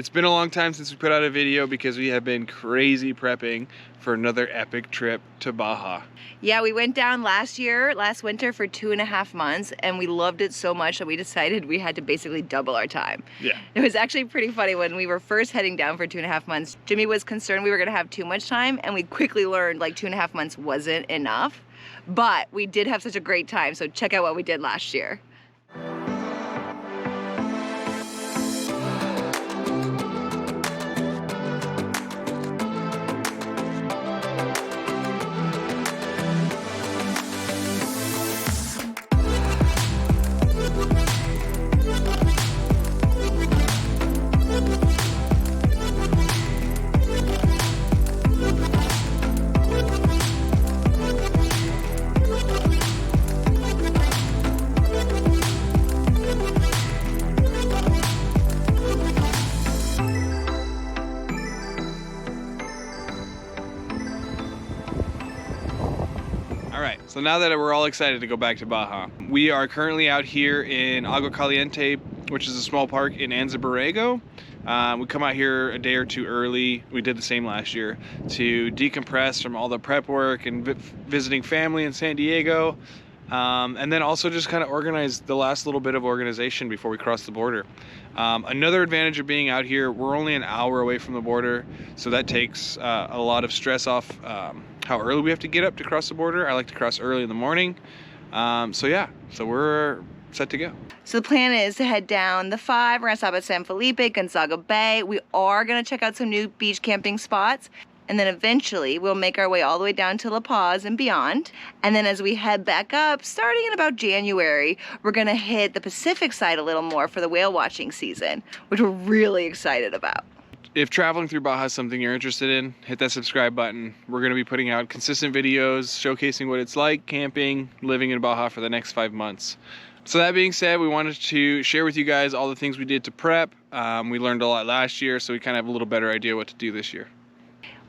It's been a long time since we put out a video because we have been crazy prepping for another epic trip to Baja. Yeah, we went down last winter for 2.5 months, and we loved it so much that we decided we had to basically double our time. Yeah. It was actually pretty funny when we were first heading down for 2.5 months. Jimmy was concerned we were gonna have too much time, and we quickly learned like 2.5 months wasn't enough. But we did have such a great time, so check out what we did last year. So now that we're all excited to go back to Baja, we are currently out here in Agua Caliente, which is a small park in Anza Borrego. We come out here a day or two early. We did the same last year to decompress from all the prep work and visiting family in San Diego. And then also just kind of organize the last little bit of organization before we cross the border. Another advantage of being out here, we're only an hour away from the border, so that takes a lot of stress off how early we have to get up to cross the border. I like to cross early in the morning. So we're set to go. So the plan is to head down the 5. We're gonna stop at San Felipe, Gonzaga Bay. We are gonna check out some new beach camping spots. And then eventually we'll make our way all the way down to La Paz and beyond. And then as we head back up, starting in about January, we're gonna hit the Pacific side a little more for the whale watching season, which we're really excited about. If traveling through Baja is something you're interested in, hit that subscribe button. We're gonna be putting out consistent videos showcasing what it's like camping, living in Baja for the next 5 months. So that being said, we wanted to share with you guys all the things we did to prep. We learned a lot last year, so we kind of have a little better idea what to do this year.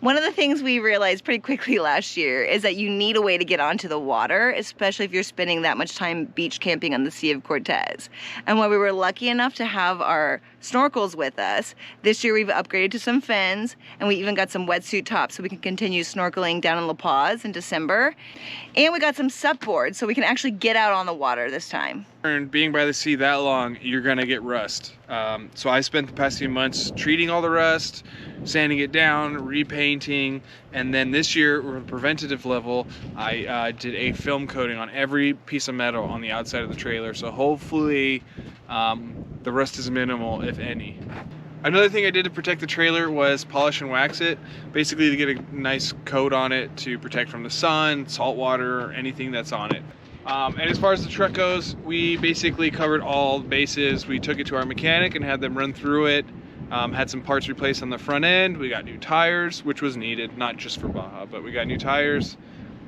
One of the things we realized pretty quickly last year is that you need a way to get onto the water, especially if you're spending that much time beach camping on the Sea of Cortez. And while we were lucky enough to have our snorkels with us, this year we've upgraded to some fins, and we even got some wetsuit tops so we can continue snorkeling down in La Paz in December. And we got some sup boards so we can actually get out on the water this time. And being by the sea that long, you're gonna get rust. So I spent the past few months treating all the rust, sanding it down, repainting, and then this year, for a preventative level, I did a film coating on every piece of metal on the outside of the trailer. So hopefully the rust is minimal, if any. Another thing I did to protect the trailer was polish and wax it, basically to get a nice coat on it to protect from the sun, salt water, or anything that's on it. And as far as the truck goes, we basically covered all bases. We took it to our mechanic and had them run through it. Had some parts replaced on the front end. We got new tires, which was needed, not just for Baja, but we got new tires.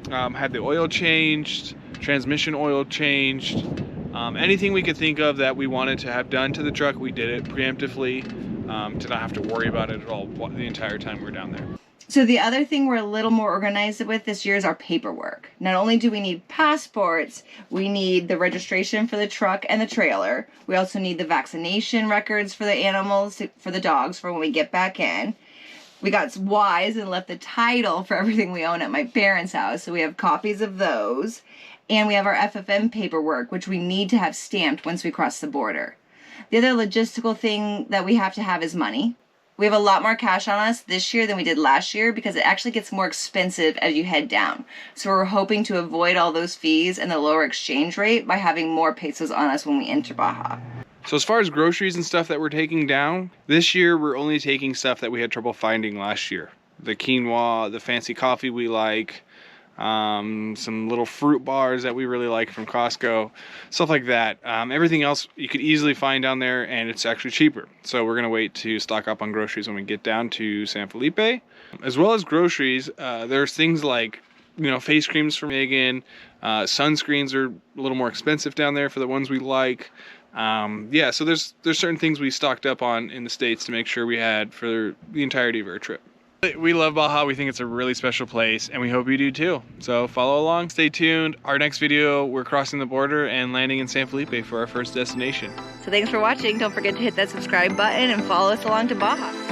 Had the oil changed, transmission oil changed. Anything we could think of that we wanted to have done to the truck, we did it preemptively to not have to worry about it at all the entire time we were down there. So the other thing we're a little more organized with this year is our paperwork. Not only do we need passports, we need the registration for the truck and the trailer. We also need the vaccination records for the animals, for the dogs, for when we get back in. We got wise and left the title for everything we own at my parents' house, so we have copies of those. And we have our FFM paperwork, which we need to have stamped once we cross the border. The other logistical thing that we have to have is money. We have a lot more cash on us this year than we did last year because it actually gets more expensive as you head down. So we're hoping to avoid all those fees and the lower exchange rate by having more pesos on us when we enter Baja. So as far as groceries and stuff that we're taking down, this year we're only taking stuff that we had trouble finding last year. The quinoa, the fancy coffee we like, some little fruit bars that we really like from Costco, stuff like that. Everything else you could easily find down there, and it's actually cheaper. So we're gonna wait to stock up on groceries when we get down to San Felipe. As well as groceries, there's things like, face creams for Megan. Sunscreens are a little more expensive down there for the ones we like. So there's certain things we stocked up on in the States to make sure we had for the entirety of our trip. We love Baja. We think it's a really special place, and we hope you do too. So follow along, stay tuned. Our next video, we're crossing the border and landing in San Felipe for our first destination. So thanks for watching. Don't forget to hit that subscribe button and follow us along to Baja.